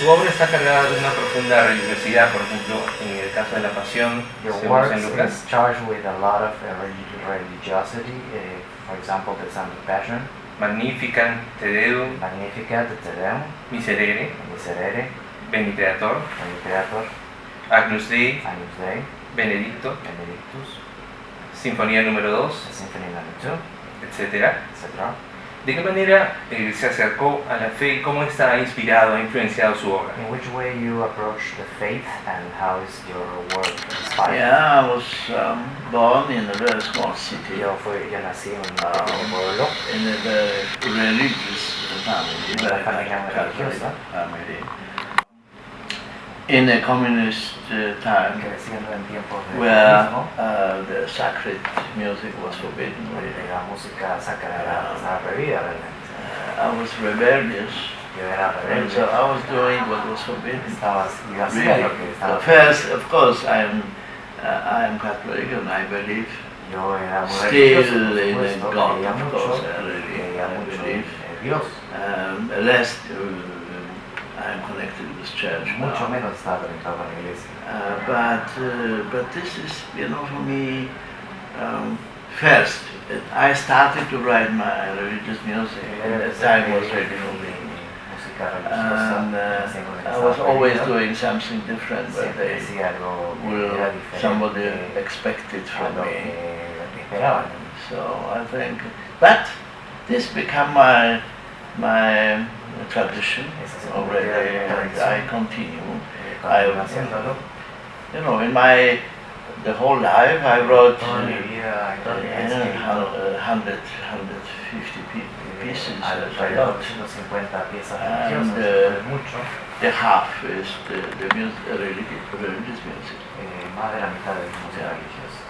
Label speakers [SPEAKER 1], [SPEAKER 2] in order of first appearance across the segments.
[SPEAKER 1] Su obra está cargada de una profunda religiosidad, por ejemplo, en el caso de la Pasión,
[SPEAKER 2] Your
[SPEAKER 1] según
[SPEAKER 2] work
[SPEAKER 1] San Lucas.
[SPEAKER 2] is charged with a lot of religiosity. For example, the Santa Passion,
[SPEAKER 1] Magnificat, Te Deum,
[SPEAKER 2] Magnificat, Te Deum,
[SPEAKER 1] Miserere,
[SPEAKER 2] Miserere,
[SPEAKER 1] Bene Creator,
[SPEAKER 2] Creator,
[SPEAKER 1] Agnus Dei,
[SPEAKER 2] Agnus Dei,
[SPEAKER 1] Benedicto,
[SPEAKER 2] Benedictus,
[SPEAKER 1] Sinfonía número 2,
[SPEAKER 2] Symphony No. 2,
[SPEAKER 1] etc.
[SPEAKER 2] etc.
[SPEAKER 1] ¿De qué manera se acercó a la fe y cómo está inspirado, ha influenciado su obra?
[SPEAKER 2] In which way you approach the faith and how is your work inspired?
[SPEAKER 3] Yeah, I was born in a very small city.
[SPEAKER 2] Yo nací en un pequeño pueblo,
[SPEAKER 3] In a very religious family,
[SPEAKER 2] una
[SPEAKER 3] very
[SPEAKER 2] familia muy
[SPEAKER 3] Catholic
[SPEAKER 2] religiosa,
[SPEAKER 3] family. In a communist time,
[SPEAKER 2] creciendo en tiempos de
[SPEAKER 3] where
[SPEAKER 2] comunismo,
[SPEAKER 3] the sacred music was forbidden.
[SPEAKER 2] donde la música sacra estaba prohibida realmente.
[SPEAKER 3] I was rebellious,
[SPEAKER 2] Yo era
[SPEAKER 3] and
[SPEAKER 2] rebelde,
[SPEAKER 3] so I was doing what was forbidden.
[SPEAKER 2] iba a hacer lo que
[SPEAKER 3] Really.
[SPEAKER 2] estaba
[SPEAKER 3] First, of course, I am Catholic, and I believe
[SPEAKER 2] Yo era muy religioso,
[SPEAKER 3] still
[SPEAKER 2] por
[SPEAKER 3] in
[SPEAKER 2] supuesto,
[SPEAKER 3] God,
[SPEAKER 2] creía
[SPEAKER 3] of
[SPEAKER 2] mucho,
[SPEAKER 3] course, I really
[SPEAKER 2] creía mucho
[SPEAKER 3] believe.
[SPEAKER 2] en Dios.
[SPEAKER 3] Less I am connected with church
[SPEAKER 2] Mucho
[SPEAKER 3] now.
[SPEAKER 2] menos estaba conectado con la iglesia.
[SPEAKER 3] But this is, for me, first, I started to write my religious music, and the time was ready for me. And I was always doing something different, but somebody expected from me. So I think, but this became my tradition already, and I continue. The whole life I wrote 150 pieces, a lot. And the half is the religious music.
[SPEAKER 2] Más de la mitad de música religiosa.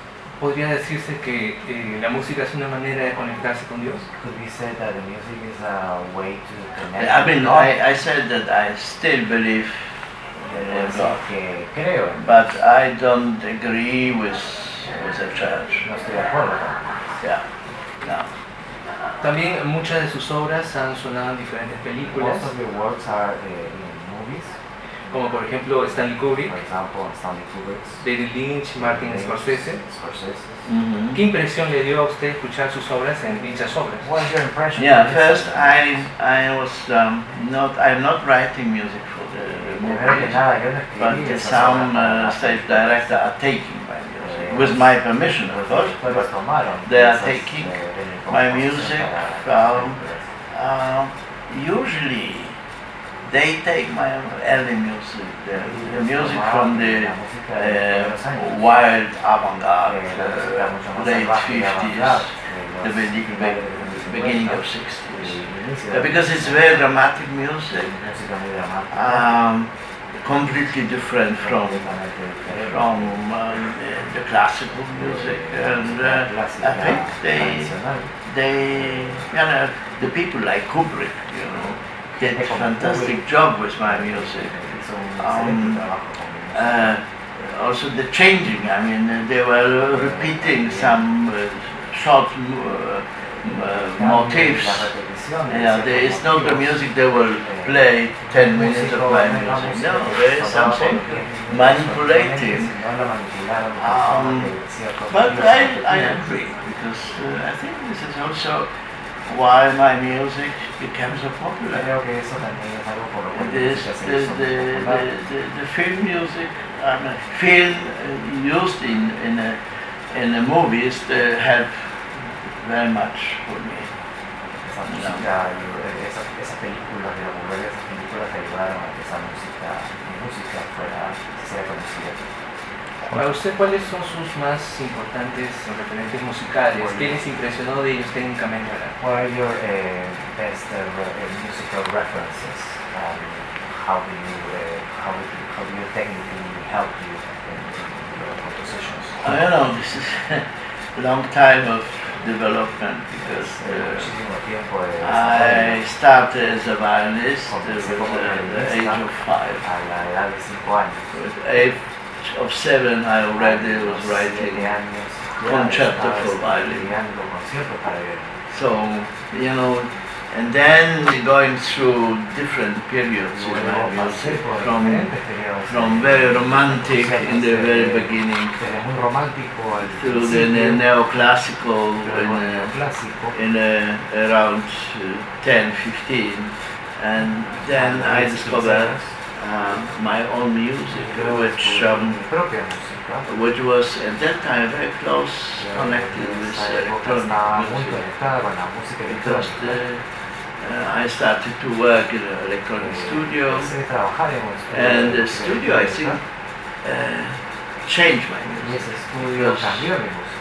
[SPEAKER 1] ¿Podría decirse que la música es una manera de conectarse con Dios?
[SPEAKER 2] Could be said that the music is a way to connect.
[SPEAKER 3] I mean, I said that I still believe in God,
[SPEAKER 2] que creo en
[SPEAKER 3] but I don't agree with the church.
[SPEAKER 2] No estoy de acuerdo con
[SPEAKER 3] Yeah, no.
[SPEAKER 1] También muchas de sus obras han sonado en diferentes películas,
[SPEAKER 2] Most of your works are in movies.
[SPEAKER 1] como por ejemplo Stanley Kubrick,
[SPEAKER 2] For example, Stanley Kubrick's,
[SPEAKER 1] David Lynch, Martin Scorsese.
[SPEAKER 3] Mm-hmm.
[SPEAKER 1] ¿Qué impresión le dio a usted escuchar sus obras en dichas obras?
[SPEAKER 2] What's your impression?
[SPEAKER 3] Yeah, first I was I'm not writing music for the
[SPEAKER 2] Primero que
[SPEAKER 3] movies,
[SPEAKER 2] nada, yo no
[SPEAKER 3] but
[SPEAKER 2] escribí esas
[SPEAKER 3] some
[SPEAKER 2] obras,
[SPEAKER 3] stage director are taking my music with my permission, of course.
[SPEAKER 2] Después los tomaron.
[SPEAKER 3] They are
[SPEAKER 2] Esas,
[SPEAKER 3] taking
[SPEAKER 2] de mi
[SPEAKER 3] my
[SPEAKER 2] composición
[SPEAKER 3] music
[SPEAKER 2] para
[SPEAKER 3] from usually they take my early music, the music from the wild avant-garde, late 50s, the beginning of 60s. Because it's very dramatic music, completely different from the classical music, and I think the people like Kubrick, did a fantastic job with my music. Also the changing, I mean, they were repeating some short motifs. There is not the music they will play 10 minutes of my music. No, there is something manipulating. But I agree, because I think this is also why my music became so popular. It is the film music, film used in the movies help very much for me.
[SPEAKER 2] Esas películas de la popular, esas películas ayudaron a que esa música sea conocida.
[SPEAKER 1] Para usted, ¿cuáles son sus más importantes referentes musicales? ¿Qué les impresionó de ellos técnicamente?
[SPEAKER 2] What are your best musical references? How do you technically help you in your compositions?
[SPEAKER 3] I don't know, this is a long time of development, because I started as a violinist at the age of 5. At the age of 7 I already was writing concerto for violin. So, And then going through different periods in my music, from very romantic in the very beginning, to the neoclassical in around 10, 15, and then I discovered my own music, which was at that time very close connected with electronic music, because I started to work in an electronic studio, and the studio, I think, changed my music,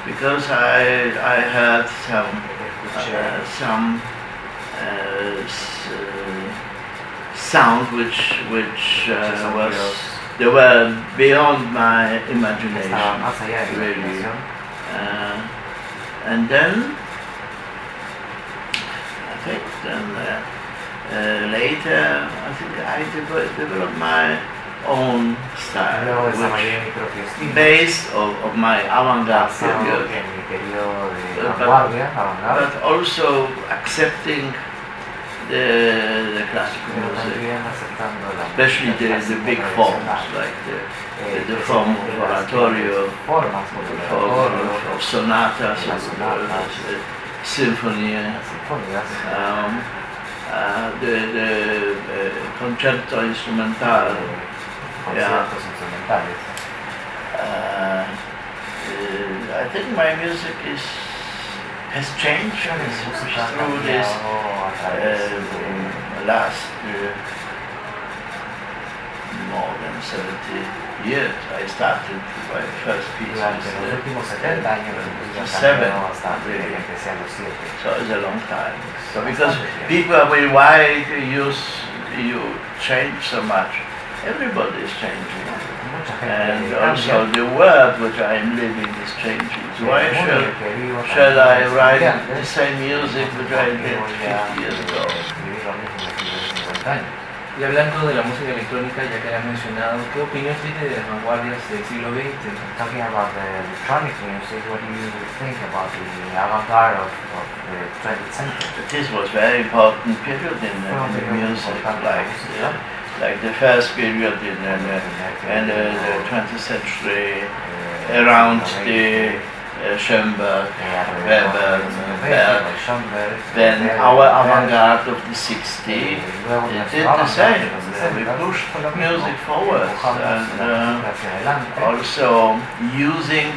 [SPEAKER 3] because I had some sound which they were beyond my imagination, really. And then later, I think I developed my own style, which based of my avant-garde period, but also accepting the classical music, especially the big forms, like the form of oratorio, of sonatas, symphony, the concerto instrumental. I think my music has changed through this last more than 70 years. I started my first piece in 7, really. So it's a long time. So because people are wondering why you change so much. Everybody is changing, and also the world which I am living is changing. So why shall I write the same music which I did 50 years ago?
[SPEAKER 1] Y hablando de la música electrónica, ya que la has mencionado, ¿qué opinión tiene de las vanguardias del siglo XX?
[SPEAKER 2] Talking about the electronic music, what do you think about the avant-garde of the 20th century?
[SPEAKER 3] This was a very important period in the music, like the first period in the 20th century, around the Schoenberg, Weber, then our avant-garde of the 60s, it did the same. We pushed music forward, and also using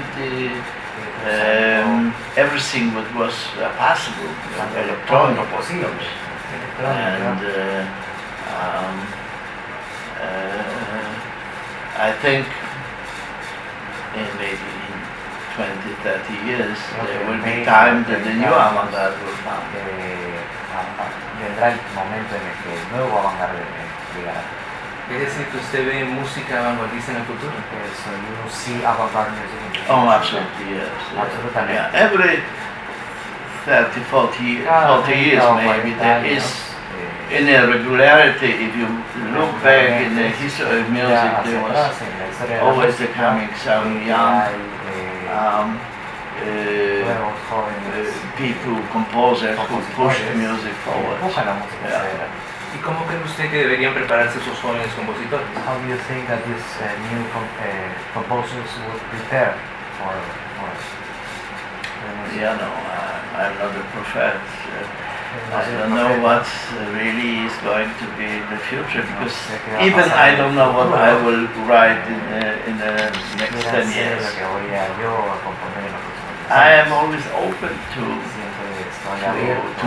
[SPEAKER 3] everything that was possible, electronic, and I think maybe 20, 30 years, there will be time that the new avant-garde will come.
[SPEAKER 2] Vendrá el momento en el que el nuevo avant-garde llegará.
[SPEAKER 1] Es decir, que usted ve música vanguardista en el futuro.
[SPEAKER 2] So you see avant-garde music in the future.
[SPEAKER 3] Oh, absolutely, yes.
[SPEAKER 2] Absolutamente.
[SPEAKER 3] Yeah, every 30, 40 years maybe there is in a regularity. If you look back in the history of music, there was always coming some young people, composers who push the music forward.
[SPEAKER 1] ¿Y cómo cree usted que deberían prepararse esos jóvenes compositores?
[SPEAKER 2] How do you think that these new composers would prepare for
[SPEAKER 3] Yeah, no, I'm not a prophet. I don't know what really is going to be in the future, because even I don't know what I will write in the next 10 years. I am always open to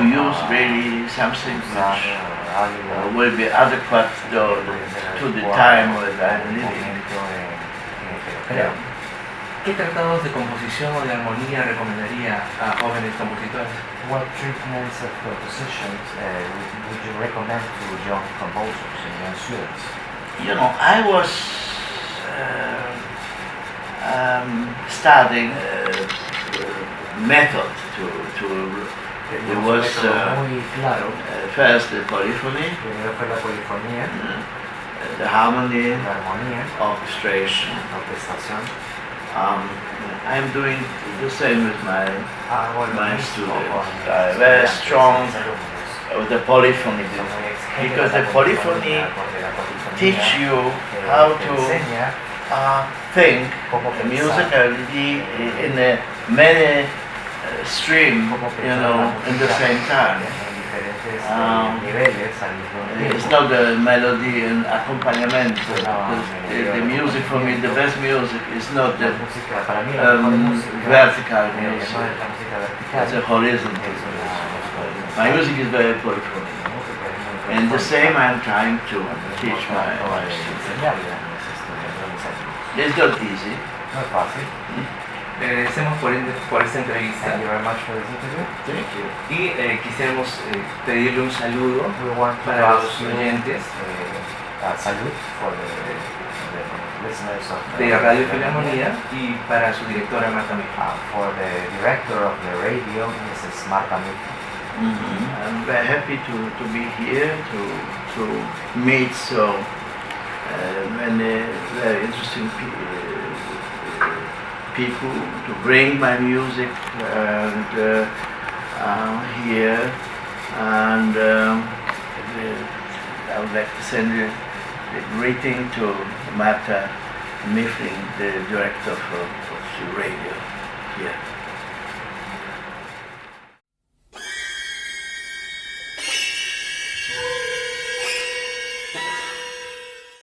[SPEAKER 3] use really something which will be adequate to the time that I'm living. Yeah.
[SPEAKER 1] ¿Qué tratados de composición o de armonía recomendaría a jóvenes compositores?
[SPEAKER 2] What treatments of compositions would you recommend to young composers and young students?
[SPEAKER 3] You know, I was studying method it was first the polyphony, the harmony, orchestration. I'm doing the same with my students. Very strong of the polyphony, because the polyphony teach you how to think musically in a many stream, in the same time. It's not the melody and accompaniment. The music for me, the best music is not the vertical music. It's a horizontal. My music is very polyphonic. And the same I'm trying to teach my students. It's not easy.
[SPEAKER 1] Le agradecemos por esta entrevista.
[SPEAKER 2] Thank you very much for this interview.
[SPEAKER 3] Thank you.
[SPEAKER 1] Y quisiéramos pedirle un saludo para los oyentes
[SPEAKER 2] Salud for the listeners of
[SPEAKER 1] de Radio Filarmonía y para su directora Marta Mejía.
[SPEAKER 2] For the director of the radio, Mrs. Marta Mejía.
[SPEAKER 3] I'm very happy to be here, to meet so many very interesting people, to bring my music and here, and I would like to send a greeting to Marta Mifflin, the director of the radio here.